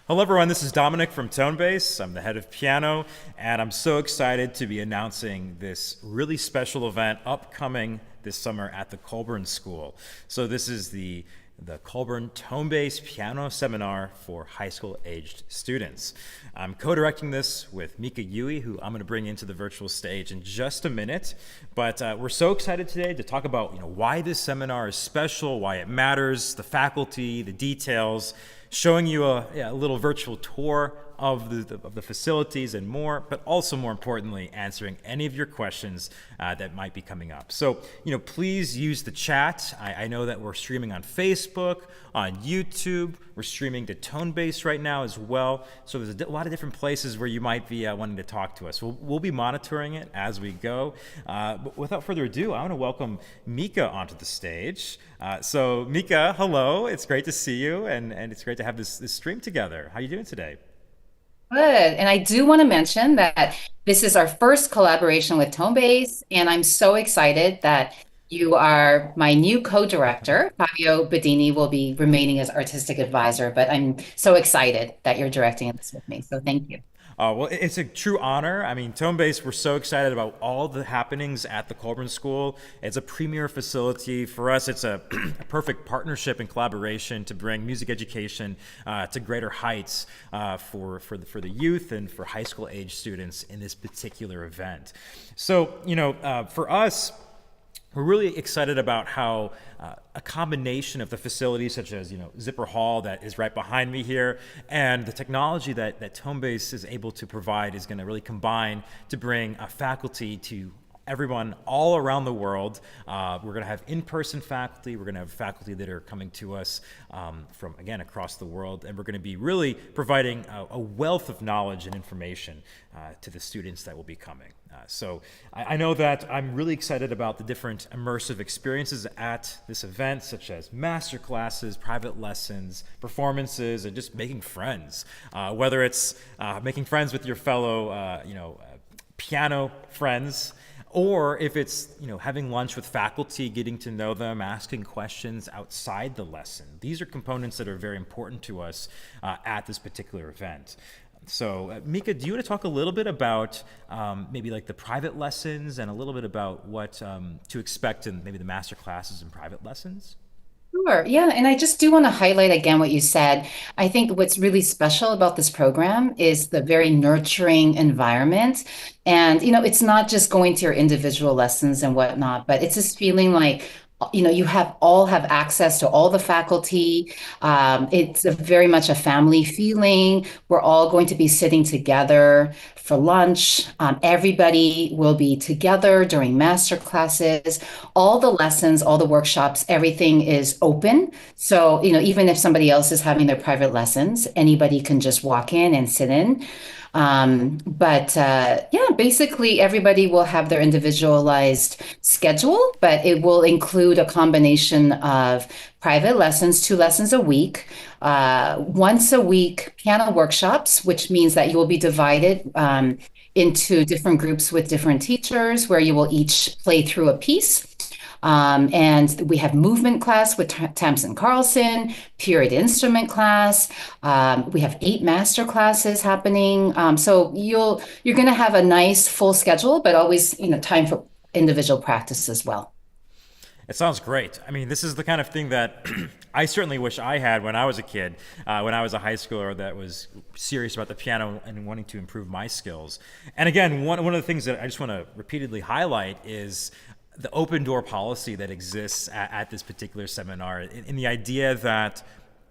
Hello everyone, this is Dominic from Tonebase. I'm the head of piano, and I'm so excited to be announcing this really special event upcoming this summer at the Colburn School. So this is the Colburn-tonebase Piano Seminar for high school aged students. I'm co-directing this with Micah, who I'm going to bring into the virtual stage in just a minute. But we're so excited today to talk about why this seminar is special, why it matters, the faculty, the details, showing you a little virtual tour of the facilities and more, but also more importantly, answering any of your questions that might be coming up. So, please use the chat. I know that we're streaming on Facebook, on YouTube. We're streaming to Tonebase right now as well. So there's a lot of different places where you might be wanting to talk to us. We'll be monitoring it as we go. But without further ado, I want to welcome Micah onto the stage. So Micah, hello. It's great to see you, and it's great to have this stream together. How are you doing today? Good. And I do want to mention that this is our first collaboration with Tonebase, and I'm so excited that you are my new co-director. Fabio Bedini will be remaining as artistic advisor, but I'm so excited that you're directing this with me. So thank you. Well, it's a true honor. I mean, Tonebase, we're so excited about all the happenings at the Colburn School. It's a premier facility. For us, it's a perfect partnership and collaboration to bring music education to greater heights for the youth and for high school age students in this particular event. So, for us, we're really excited about how a combination of the facilities such as Zipper Hall that is right behind me here and the technology that Tonebase is able to provide is going to really combine to bring faculty to everyone all around the world. We're going to have in-person faculty. We're going to have faculty that are coming to us from, again, across the world. And we're going to be really providing a wealth of knowledge and information to the students that will be coming. So I know that I'm really excited about the different immersive experiences at this event, such as master classes, private lessons, performances, and just making friends. Whether it's making friends with your fellow, piano friends, or if it's having lunch with faculty, getting to know them, asking questions outside the lesson. These are components that are very important to us at this particular event. So, Micah, do you want to talk a little bit about maybe like the private lessons and a little bit about what to expect in maybe the master classes and private lessons? Sure. Yeah. And I just do want to highlight again what you said. I think what's really special about this program is the very nurturing environment. And, it's not just going to your individual lessons and whatnot, but it's just feeling like, you have access to all the faculty. It's very much a family feeling. We're all going to be sitting together for lunch. Everybody will be together during master classes. All the lessons, all the workshops, everything is open. So, even if somebody else is having their private lessons, anybody can just walk in and sit in. But yeah, basically everybody will have their individualized schedule, but it will include a combination of private lessons, 2 lessons a week, once a week piano workshops, which means that you will be divided into different groups with different teachers where you will each play through a piece. And we have movement class with Tamsin Carlson, period instrument class. We have 8 master classes happening. So you're going to have a nice full schedule, but always, time for individual practice as well. It sounds great. I mean, this is the kind of thing that I certainly wish I had when I was a kid, when I was a high schooler that was serious about the piano and wanting to improve my skills. And again, one of the things that I just want to repeatedly highlight is the open door policy that exists at this particular seminar, in the idea that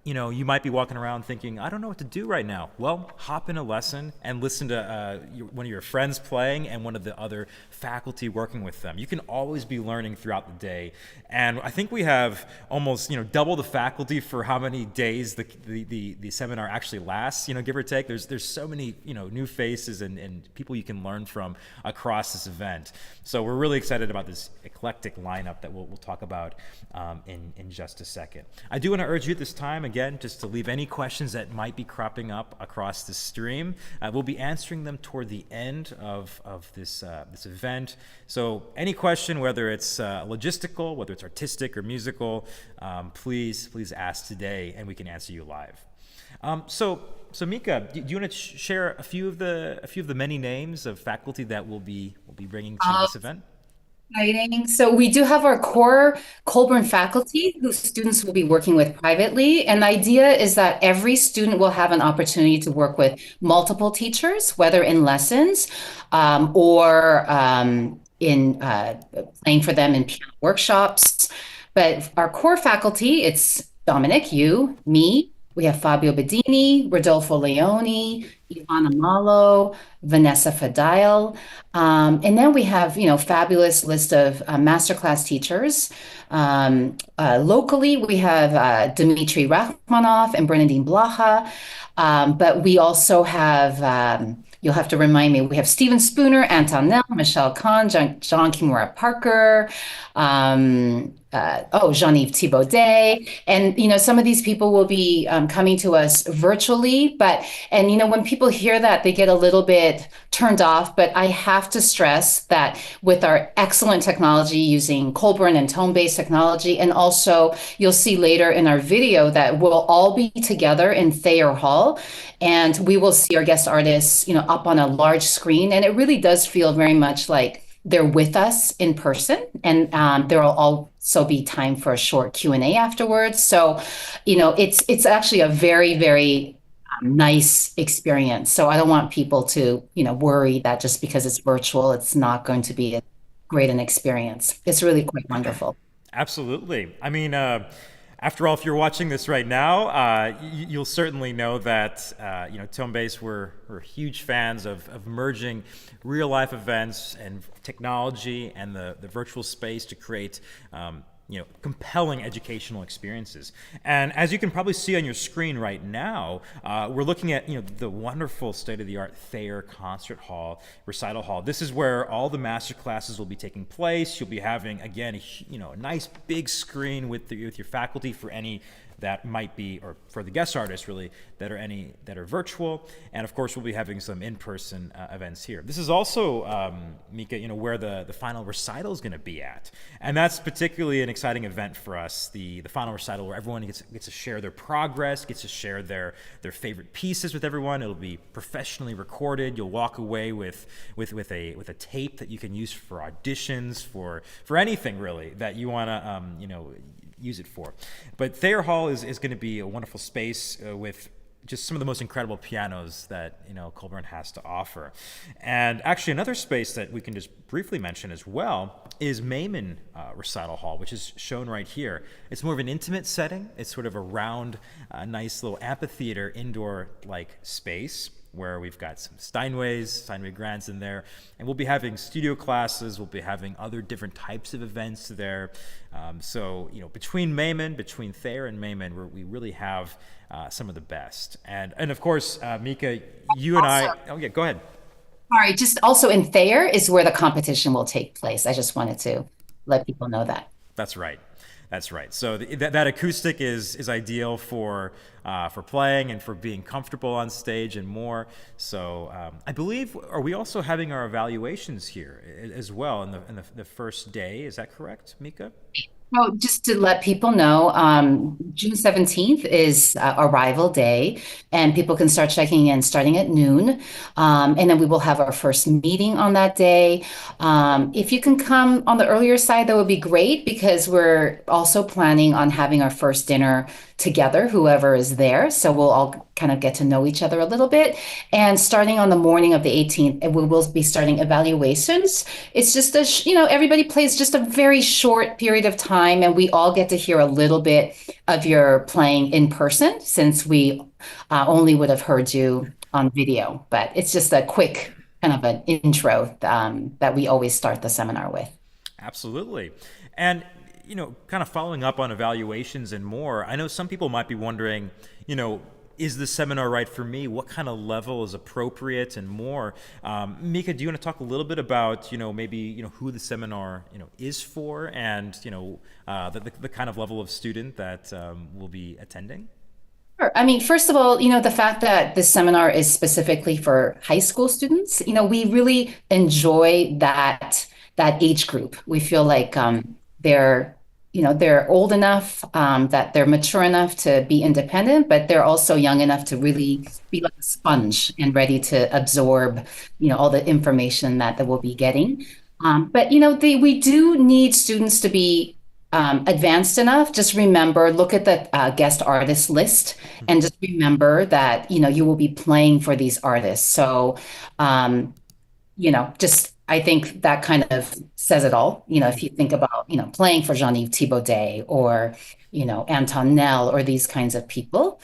you might be walking around thinking, I don't know what to do right now. Well, hop in a lesson and listen to one of your friends playing and one of the other faculty working with them. You can always be learning throughout the day. And I think we have almost, double the faculty for how many days the seminar actually lasts, give or take. There's so many, new faces and people you can learn from across this event. So we're really excited about this eclectic lineup that we'll talk about in just a second. I do want to urge you at this time, again, just to leave any questions that might be cropping up across the stream. We'll be answering them toward the end of this event. So any question, whether it's logistical, whether it's artistic or musical, please ask today, and we can answer you live. So Mika, do you want to share a few of the many names of faculty that will be bringing to this event? Exciting. So we do have our core Colburn faculty who students will be working with privately. And the idea is that every student will have an opportunity to work with multiple teachers, whether in lessons or in playing for them in piano workshops. But our core faculty, it's Dominic, you, me. We have Fabio Bedini, Rodolfo Leone, Ivana Malo, Vanessa Fadile. And then we have, fabulous list of masterclass teachers. Locally, we have Dmitry Rachmanov and Bernadine Blaha. But we also have, you'll have to remind me, we have Stephen Spooner, Anton Nell, Michelle Kahn, John Kimura Parker, Jean-Yves Thibaudet. And, some of these people will be coming to us virtually. And, when people hear that, they get a little bit turned off. But I have to stress that with our excellent technology using Colburn and tone-based technology, and also you'll see later in our video that we'll all be together in Thayer Hall, and we will see our guest artists, up on a large screen. And it really does feel very much like they're with us in person, and there will also be time for a short Q&A afterwards. So, it's actually a very, very nice experience. So I don't want people to, worry that just because it's virtual, it's not going to be as great an experience. It's really quite wonderful. Absolutely. I mean, after all, if you're watching this right now, you'll certainly know that Tonebase we're huge fans of merging real life events and technology and the virtual space to create compelling educational experiences. And as you can probably see on your screen right now, we're looking at the wonderful state-of-the-art Thayer Concert Hall, Recital Hall. This is where all the master classes will be taking place. You'll be having, again, a nice big screen with your faculty for any that might be, or for the guest artists really, that are virtual, and of course we'll be having some in-person events here. This is also, Mika, where the final recital is going to be at, and that's particularly an exciting event for us. The final recital where everyone gets to share their progress, gets to share their favorite pieces with everyone. It'll be professionally recorded. You'll walk away with a tape that you can use for auditions, for anything really that you want to use it for. But Thayer Hall is going to be a wonderful space with just some of the most incredible pianos that Colburn has to offer. And actually another space that we can just briefly mention as well is Maiman Recital Hall, which is shown right here. It's more of an intimate setting. It's sort of a round, nice little amphitheater indoor like space where we've got some Steinway Grands in there, and we'll be having studio classes, we'll be having other different types of events there. So, between Thayer and Maiman, we really have some of the best. And of course, Mika, you and Also, oh yeah, go ahead. sorry, just also in Thayer is where the competition will take place. I just wanted to let people know that. That's right. That's right. So that acoustic is ideal for playing and for being comfortable on stage and more. So I believe, are we also having our evaluations here as well in the first day? Is that correct, Mika? Oh, just to let people know, June 17th is arrival day, and people can start checking in starting at noon. And then we will have our first meeting on that day. If you can come on the earlier side, that would be great because we're also planning on having our first dinner together, whoever is there. So we'll all kind of get to know each other a little bit. And starting on the morning of the 18th, we will be starting evaluations. It's just everybody plays just a very short period of time, and we all get to hear a little bit of your playing in person since we only would have heard you on video. But it's just a quick kind of an intro that we always start the seminar with. Absolutely. And kind of following up on evaluations and more, I know some people might be wondering, is the seminar right for me? What kind of level is appropriate and more? Mika, do you want to talk a little bit about, maybe, who the seminar, is for and, the kind of level of student that will be attending? Sure. I mean, first of all, the fact that this seminar is specifically for high school students, we really enjoy that age group. We feel like they're they're old enough that they're mature enough to be independent, but they're also young enough to really be like a sponge and ready to absorb, all the information that we'll be getting. But we do need students to be advanced enough. Just remember, look at the guest artist list, and just remember that you will be playing for these artists. So um, just I think that kind of says it all. If you think about, playing for Jean-Yves Thibaudet or, Anton Nell or these kinds of people.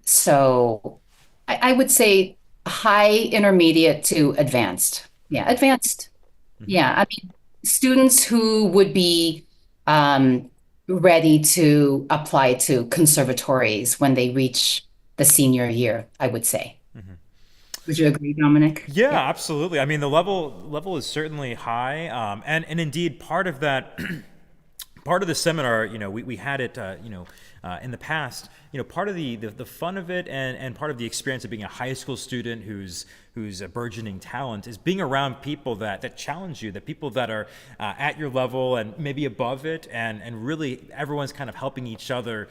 So I would say high, intermediate to advanced. Yeah, advanced. Hmm. Yeah, I mean, students who would be um, ready to apply to conservatories when they reach the senior year, I would say. Would you agree, Dominic? Yeah, Yeah. absolutely. I mean, the level is certainly high, and indeed part of that part of the seminar, we had it, in the past, part of the fun of it and part of the experience of being a high school student who's a burgeoning talent is being around people that challenge you, the people that are at your level and maybe above it, and really everyone's kind of helping each other,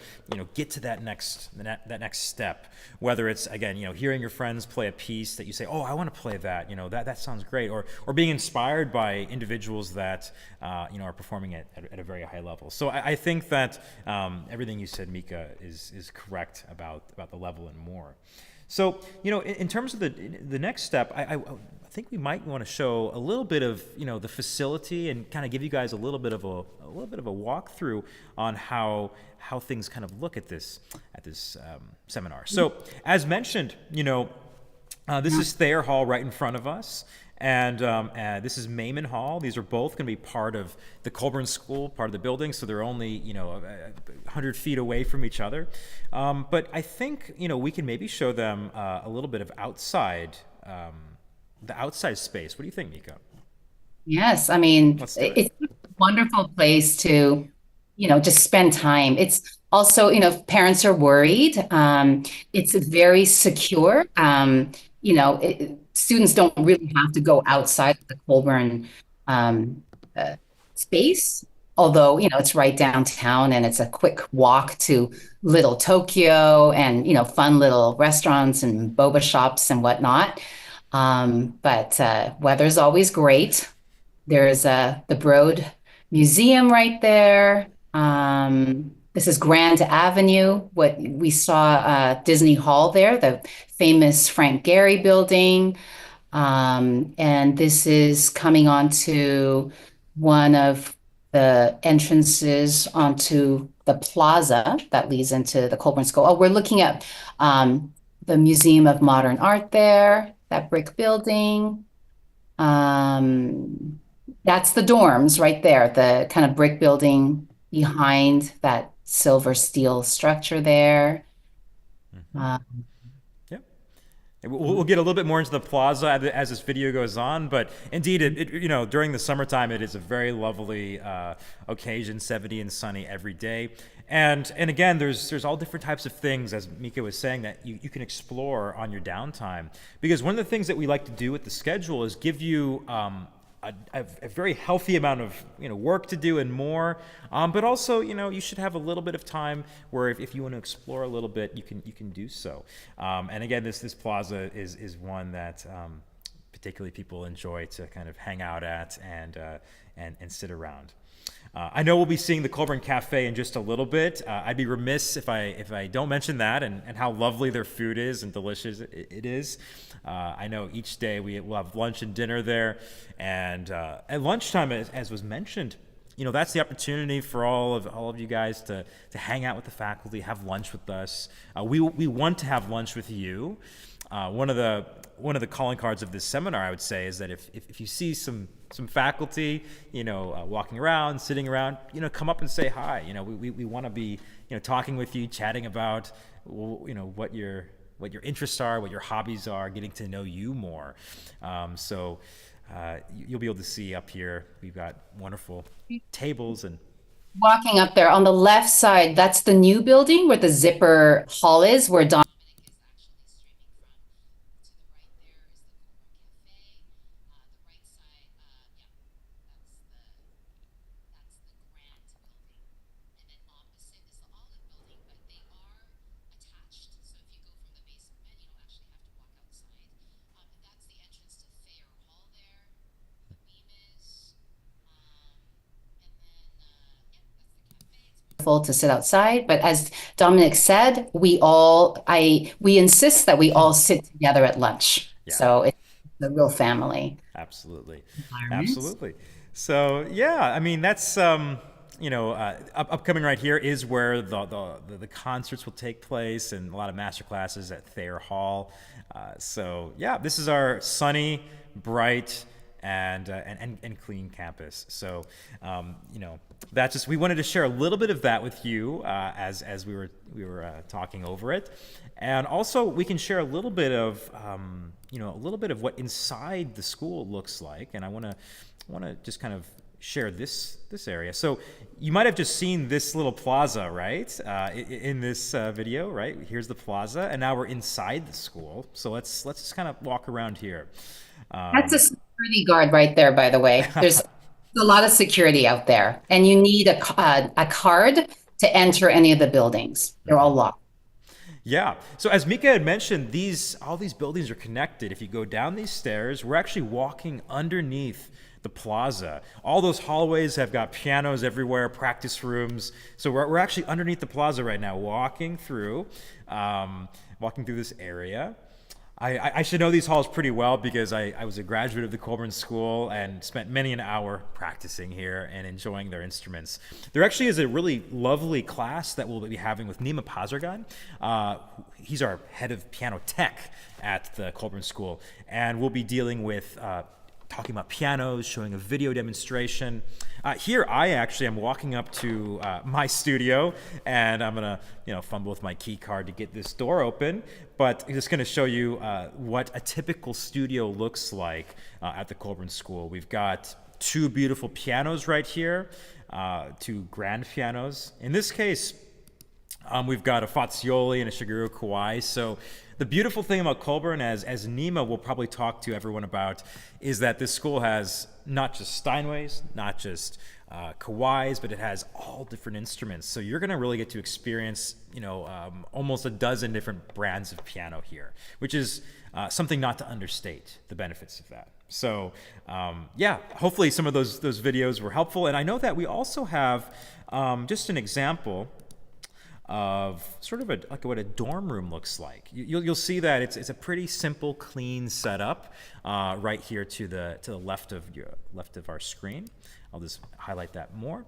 get to that next step. Whether it's again, hearing your friends play a piece that you say, oh, I want to play that, that sounds great, or being inspired by individuals that are performing at a very high level. So I think that everything you said, Mika, is correct about the level and more. So, in terms of the next step, I think we might want to show a little bit of the facility and kind of give you guys a little bit of a walkthrough on how things kind of look at this seminar. So, as mentioned, this is Thayer Hall right in front of us. And this is Mayman Hall. These are both going to be part of the Colburn School, part of the building, so they're only 100 feet away from each other. But I think we can maybe show them a little bit of the outside space. What do you think, Mika? Yes, I mean, Let's do it. it's a wonderful place to, just spend time. It's also, if parents are worried, it's very secure. Students don't really have to go outside of the Colburn um, uh, space, although, it's right downtown and it's a quick walk to Little Tokyo and, fun little restaurants and boba shops and whatnot. But weather's always great. There's the Broad Museum right there. This is Grand Avenue. What we saw Disney Hall there, the famous Frank Gehry building. And this is coming onto one of the entrances onto the plaza that leads into the Colburn School. Oh, we're looking at the Museum of Modern Art there, that brick building. Um, that's the dorms right there, the kind of brick building behind that silver steel structure there. Hmm. Uh, Yep. And we'll get a little bit more into the plaza as this video goes on, but indeed, during the summertime, it is a very lovely occasion, 70 and sunny every day. And again, there's all different types of things, as Mika was saying, that you can explore on your downtime. Because one of the things that we like to do with the schedule is give you a very healthy amount of work to do and more, but also you should have a little bit of time where if you want to explore a little bit, you can do so. And again, this plaza is one that particularly people enjoy to kind of hang out at and sit around. I know we'll be seeing the Colburn Cafe in just a little bit. I'd be remiss if I don't mention that and how lovely their food is and delicious it is. I know each day we'll have lunch and dinner there, and at lunchtime, as was mentioned, that's the opportunity for all of you guys to hang out with the faculty, have lunch with us. We want to have lunch with you. One of the calling cards of this seminar, I would say, is that if you see some faculty, walking around, sitting around, come up and say hi. We want to be, talking with you, chatting about, what your interests are, what your hobbies are, getting to know you more. So you'll be able to see up here, we've got wonderful tables and. Walking up there on the left side, that's the new building where the Zipper Hall is, where Dominic is actually streaming from. To the right there is the Colburn Cafe. The right side, yeah, that's the grand building. wonderful to sit outside. But as Dominic said, we insist that we all sit together at lunch. Yeah. So it's a real family Absolutely. environment. Absolutely. So yeah, I mean that's upcoming right here is where the concerts will take place and a lot of master classes at Thayer Hall. So yeah, this is our sunny, bright, and clean campus. So that's just we wanted to share a little bit of that with you as we were talking over it, and also we can share a little bit of a little bit of what inside the school looks like, and I want to just kind of share this area. So you might have just seen this little plaza, right? In this video, right? Here's the plaza, and now we're inside the school. So let's just kind of walk around here. That's a security guard right there, by the way. There's a lot of security out there, and you need a card to enter any of the buildings. They're all locked. Yeah. So as Micah had mentioned, all these buildings are connected. If you go down these stairs, we're actually walking underneath the plaza. All those hallways have got pianos everywhere, practice rooms. So we're actually underneath the plaza right now, walking through this area. I should know these halls pretty well because I was a graduate of the Colburn School and spent many an hour practicing here and enjoying their instruments. There actually is a really lovely class that we'll be having with Nima Pazargan. He's our head of piano tech at the Colburn School, and we'll be dealing with talking about pianos, showing a video demonstration. Here I actually am walking up to my studio, and I'm gonna fumble with my key card to get this door open, but I'm just gonna show you what a typical studio looks like at the Colburn School. We've got two beautiful pianos right here, two grand pianos. In this case, we've got a Fazioli and a Shigeru Kawai. So the beautiful thing about Colburn, as Nima will probably talk to everyone about, is that this school has not just Steinways, not just Kawais, but it has all different instruments. So you're going to really get to experience, almost a dozen different brands of piano here, which is something not to understate the benefits of that. So hopefully some of those videos were helpful. And I know that we also have just an example of sort of what a dorm room looks like. You'll see that it's a pretty simple, clean setup right here to the left of our screen. I'll just highlight that more.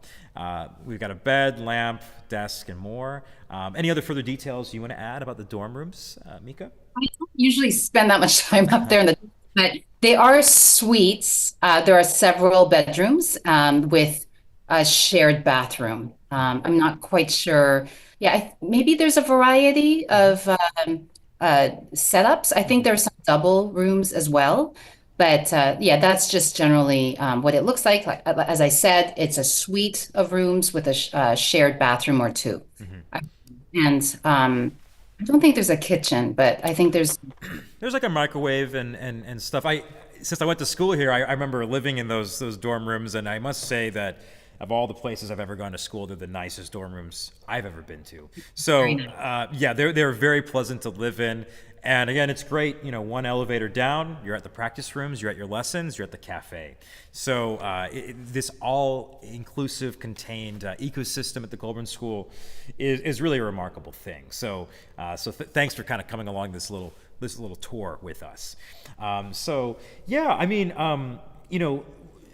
We've got a bed, lamp, desk, and more. Any other further details you want to add about the dorm rooms, Mika? I don't usually spend that much time up there but they are suites. There are several bedrooms with a shared bathroom. I'm not quite sure. Yeah, maybe there's a variety of setups. I think there's some double rooms as well. But that's just generally what it looks like. As I said, it's a suite of rooms with a shared bathroom or two. And I don't think there's a kitchen, but I think there's like a microwave and stuff. Since I went to school here, I remember living in those dorm rooms, and I must say that of all the places I've ever gone to school, they're the nicest dorm rooms I've ever been to. So they're very pleasant to live in. And again, it's great, one elevator down, you're at the practice rooms, you're at your lessons, you're at the cafe. So this all-inclusive, contained ecosystem at the Colburn School is really a remarkable thing. So thanks for kind of coming along this little tour with us.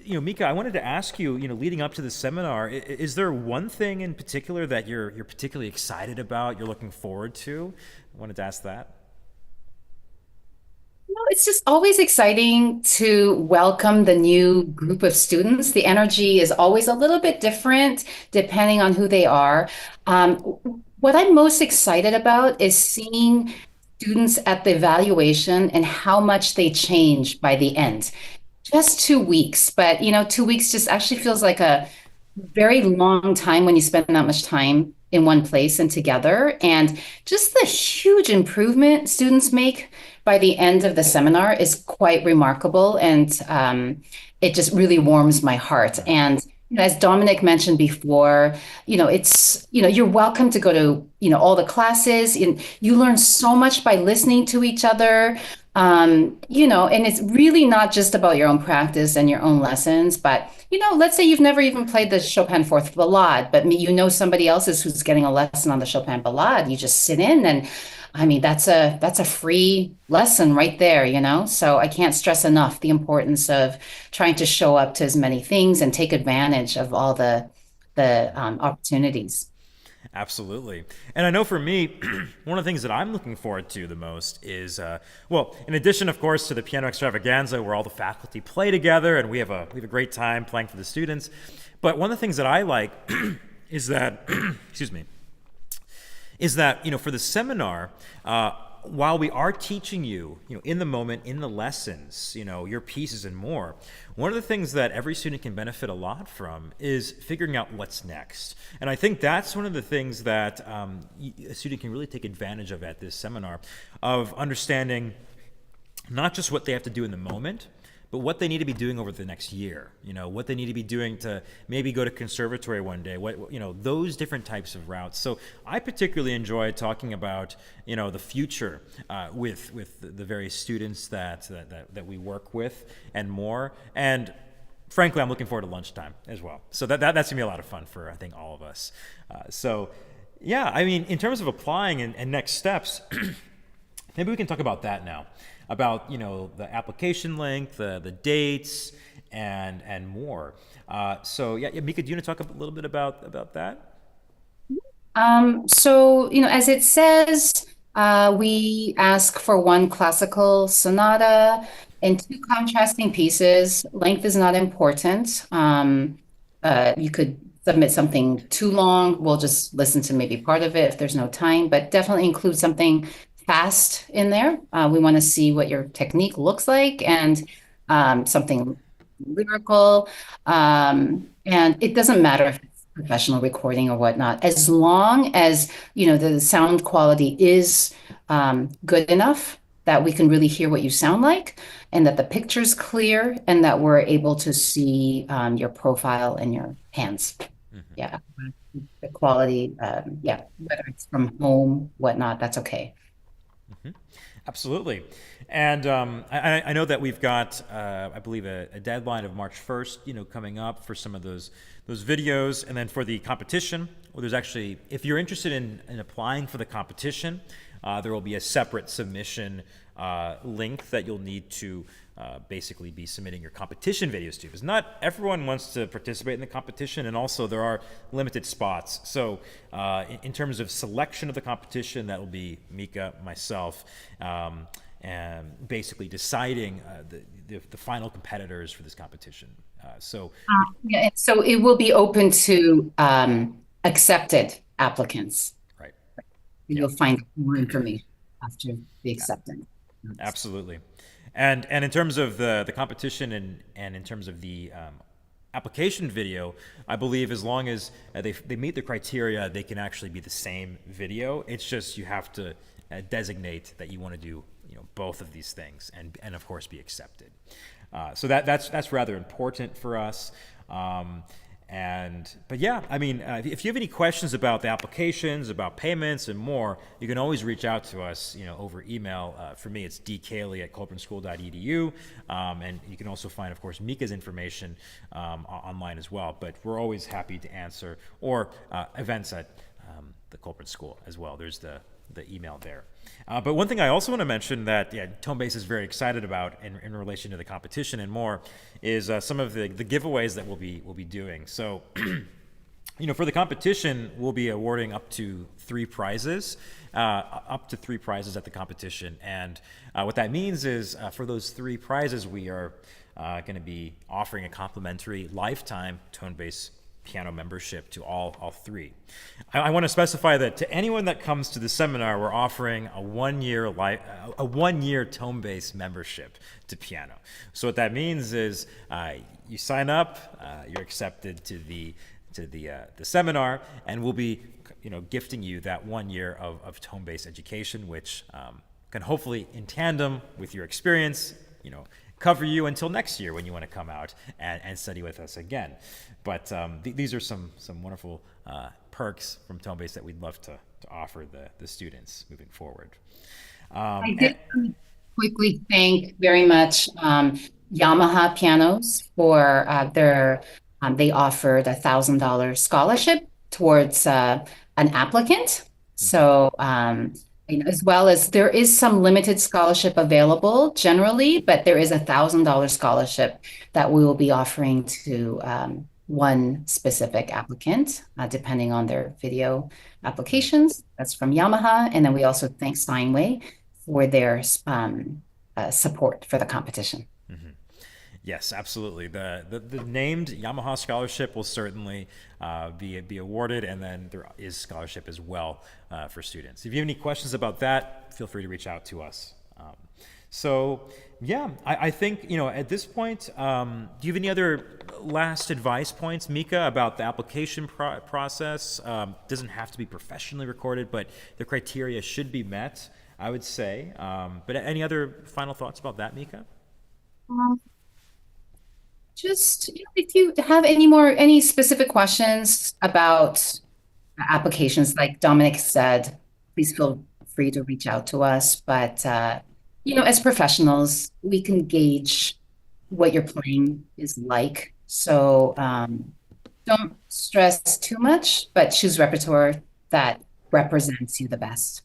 Mika, I wanted to ask you, leading up to the seminar, is there one thing in particular that you're particularly excited about, you're looking forward to? I wanted to ask that. It's just always exciting to welcome the new group of students. The energy is always a little bit different depending on who they are. What I'm most excited about is seeing students at the evaluation and how much they change by the end. Just 2 weeks, but 2 weeks just actually feels like a very long time when you spend that much time in one place and together. And just the huge improvement students make by the end of the seminar is quite remarkable. And it just really warms my heart. And as Dominic mentioned before, it's, you're welcome to go to, all the classes. And you learn so much by listening to each other. And it's really not just about your own practice and your own lessons, but let's say you've never even played the Chopin Fourth Ballade, but somebody else is who's getting a lesson on the Chopin Ballade. You just sit in, and I mean that's a free lesson right there. So I can't stress enough the importance of trying to show up to as many things and take advantage of all the opportunities. Absolutely. And I know for me, one of the things that I'm looking forward to the most is, well, in addition, of course, to the piano extravaganza where all the faculty play together and we have a great time playing for the students. But one of the things that I like is that, excuse me, is that, for the seminar, while we are teaching you, in the moment, in the lessons, your pieces and more, one of the things that every student can benefit a lot from is figuring out what's next. And I think that's one of the things that a student can really take advantage of at this seminar, of understanding not just what they have to do in the moment, but what they need to be doing over the next year, what they need to be doing to maybe go to conservatory one day, those different types of routes. So I particularly enjoy talking about, the future with the various students that we work with and more. And frankly, I'm looking forward to lunchtime as well. So that's going to be a lot of fun for, I think, all of us. Yeah, I mean, in terms of applying and next steps, maybe we can talk about that now, about the application length, the dates, and more. Yeah, Mika, do you want to talk a little bit about that? As it says, we ask for one classical sonata and two contrasting pieces. Length is not important. You could submit something too long. We'll just listen to maybe part of it if there's no time, but definitely include something fast in there. We want to see what your technique looks like and something lyrical. And it doesn't matter if it's professional recording or whatnot, as long as the sound quality is good enough that we can really hear what you sound like, and that the picture's clear, and that we're able to see your profile and your hands. Yeah, the quality. Yeah, whether it's from home, whatnot, that's okay. Absolutely. And I know that we've got, I believe, a deadline of March 1st, coming up for some of those videos. And then for the competition, well, there's actually, if you're interested in applying for the competition, there will be a separate submission link that you'll need to basically be submitting your competition videos to, because not everyone wants to participate in the competition, and also there are limited spots. So in terms of selection of the competition, that will be Mika, myself, and basically deciding the final competitors for this competition. Yeah, and so it will be open to accepted applicants. Right. You'll find more information after the acceptance. Absolutely. And in terms of the competition and in terms of the application video, I believe as long as they meet the criteria, they can actually be the same video. It's just you have to designate that you want to do both of these things and of course be accepted. So that's rather important for us. But yeah, I mean, if you have any questions about the applications, about payments, and more, you can always reach out to us, over email. For me, it's dcaley@colburnschool.edu, and you can also find, of course, Mika's information online as well. But we're always happy to answer, or events at the Colburn School as well. There's the email there. But one thing I also want to mention that Tonebase is very excited about in relation to the competition and more is some of the giveaways that we'll be doing. So, for the competition, we'll be awarding up to three prizes at the competition. And what that means is for those three prizes, we are going to be offering a complimentary lifetime Tonebase piano membership to all three. I want to specify that to anyone that comes to the seminar, we're offering a one-year Tonebase membership to piano. So what that means is you sign up, you're accepted to the seminar, and we'll be gifting you that 1 year of Tonebase education, which can hopefully, in tandem with your experience, cover you until next year when you want to come out and study with us again. But these are some wonderful perks from Tonebase that we'd love to offer the students moving forward. I did. quickly thank very much Yamaha Pianos for they offered $1,000 scholarship towards an applicant. Mhm. So, as well as there is some limited scholarship available generally, but there is $1,000 scholarship that we will be offering to one specific applicant, depending on their video applications. That's from Yamaha. And then we also thank Steinway for their support for the competition. Yes, absolutely. The named Yamaha scholarship will certainly be awarded, and then there is scholarship as well for students. If you have any questions about that, feel free to reach out to us. So, yeah, I think, at this point, do you have any other last advice points, Micah, about the application process? Doesn't have to be professionally recorded, but the criteria should be met, I would say. But any other final thoughts about that, Micah? Um, Just if you have any specific questions about applications, like Dominic said, please feel free to reach out to us. But as professionals, we can gauge what your playing is like. So don't stress too much, but choose repertoire that represents you the best.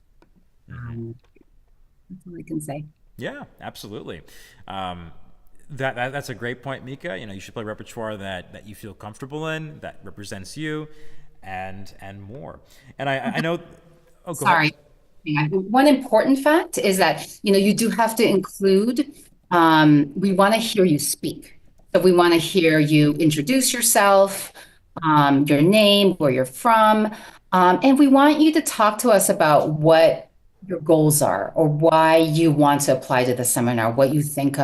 Um, that's all I can say. Yeah, absolutely. Um, that's a great point, Mika. You should play repertoire that you feel comfortable in, that represents you, and more. And I know. Oh, go ahead. Sorry. Yeah. One important fact is that, you do have to include, we want to hear you speak. So we want to hear you introduce yourself, your name, where you're from. And we want you to talk to us about what your goals are or why you want to apply to the seminar, what you think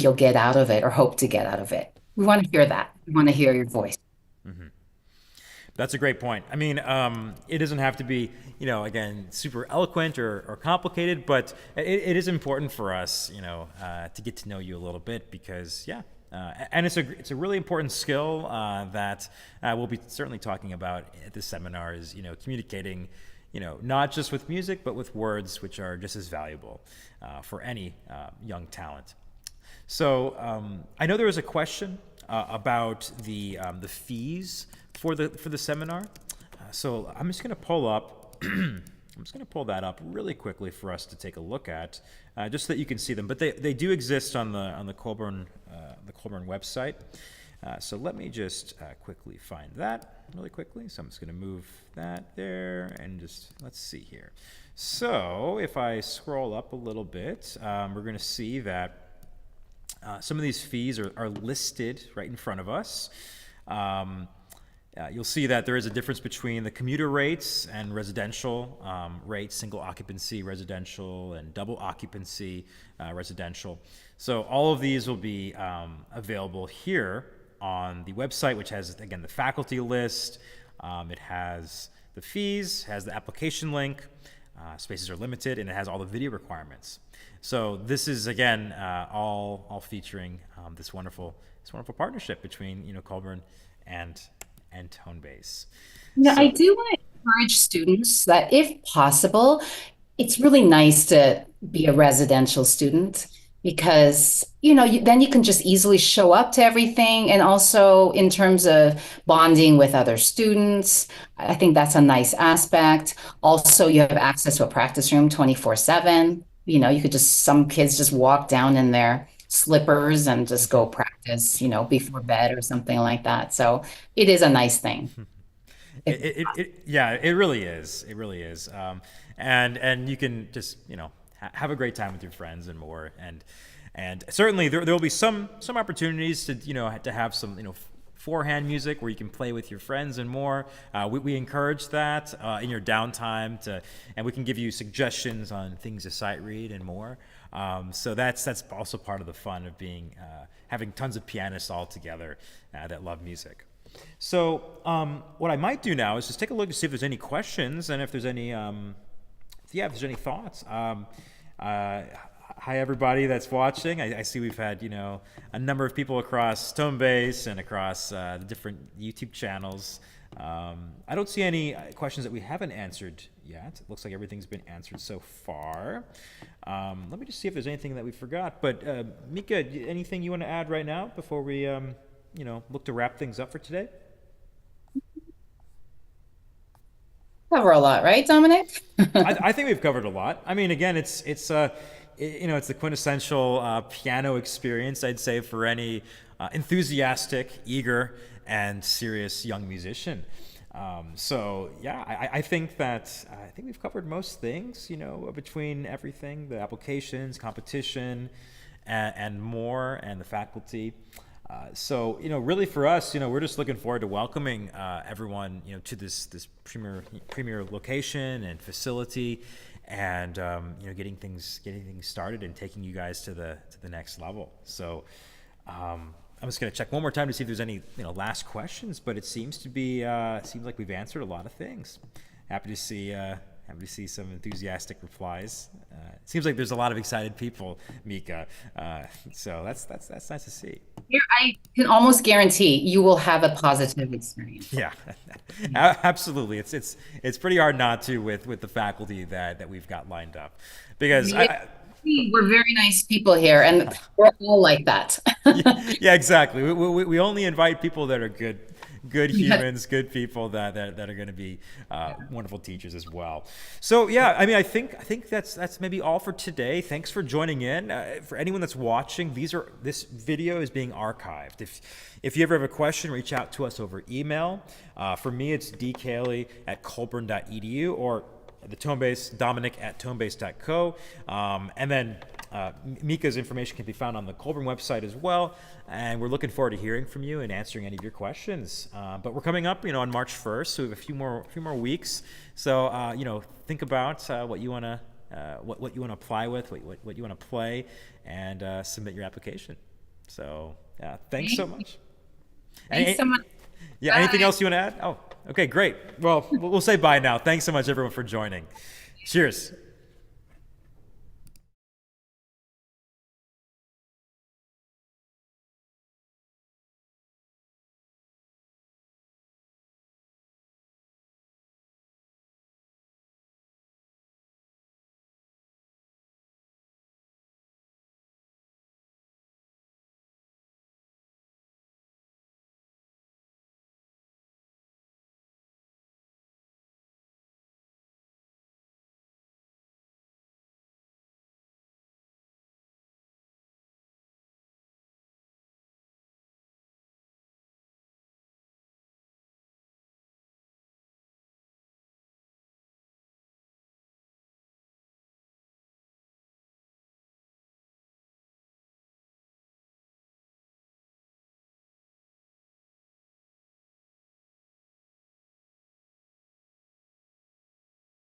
you'll get out of it or hope to get out of it. We want to hear that. We want to hear your voice. That's a great point. I mean, it doesn't have to be, again, super eloquent or complicated, but it is important for us, to get to know you a little bit because, yeah, and it's a really important skill that we'll be certainly talking about at this seminar is, communicating, not just with music, but with words, which are just as valuable for any young talent. So I know there was a question about the fees for the seminar. So I'm just going to pull up. I'm just going to pull that up really quickly for us to take a look at, just so that you can see them. But they do exist on the Colburn website. So let me just quickly find that really quickly. So I'm just going to move that there and just let's see here. So if I scroll up a little bit, we're going to see that some of these fees are listed right in front of us. You'll see that there is a difference between the commuter rates and residential rates, single occupancy residential and double occupancy residential. So all of these will be available here on the website, which has, again, the faculty list. It has the fees, has the application link, spaces are limited, and it has all the video requirements. So this is, again, all featuring this wonderful partnership between Colburn and Tonebase. I So do want to encourage students that if possible, it's really nice to be a residential student because, then you can just easily show up to everything. And also in terms of bonding with other students, I think that's a nice aspect. Also, you have access to a practice room 24/7. You could some kids just walk down in their slippers and just go practice, before bed or something like that. So it is a nice thing. yeah, it really is. It really is. And you can just have a great time with your friends and more. And certainly there will be some opportunities to to have some forehand music where you can play with your friends and more. We encourage that in your downtime and we can give you suggestions on things to sight read and more. So that's also part of the fun of having tons of pianists all together that love music. So what I might do now is just take a look to see if there's any questions and if there's any if there's any thoughts. Hi everybody that's watching. I see we've had a number of people across Tonebase and across the different YouTube channels I don't see any questions that we haven't answered yet. It looks like everything's been answered so far. Let me just see if there's anything that we forgot. But Micah, anything you want to add right now before we, look to wrap things up for today? Cover a lot, right, Dominic? I think we've covered a lot. I mean, again, it's the quintessential piano experience, I'd say, for any enthusiastic, eager, and serious young musician. So yeah, I think that I think we've covered most things. Between everything, the applications, competition, and more, and the faculty. So really for us, we're just looking forward to welcoming everyone, to this premier location and facility, and getting things started and taking you guys to the next level. So I'm just going to check one more time to see if there's any last questions, but it seems like we've answered a lot of things. Happy to see some enthusiastic replies. It seems like there's a lot of excited people, Micah. So that's nice to see. Here, I can almost guarantee you will have a positive experience. Yeah, absolutely. It's pretty hard not to with the faculty that we've got lined up, because We're very nice people here, and we're all like that. yeah, exactly. We only invite people that are good humans, good people that are going to be wonderful teachers as well. So yeah, I mean, I think that's maybe all for today. Thanks for joining in. For anyone that's watching, this video is being archived. If you ever have a question, reach out to us over email. For me, it's dcaley@colburn.edu, or the Tonebase, Dominic at tonebase.co. And then Micah's information can be found on the Colburn website as well. And we're looking forward to hearing from you and answering any of your questions. But we're coming up, on March 1st, so we have a few more weeks. So, think about what you want to apply with, what you want to play, and submit your application. So, thanks so much. Thanks so much. Yeah, anything else you want to add? Oh, okay, great. Well, we'll say bye now. Thanks so much, everyone, for joining. Cheers.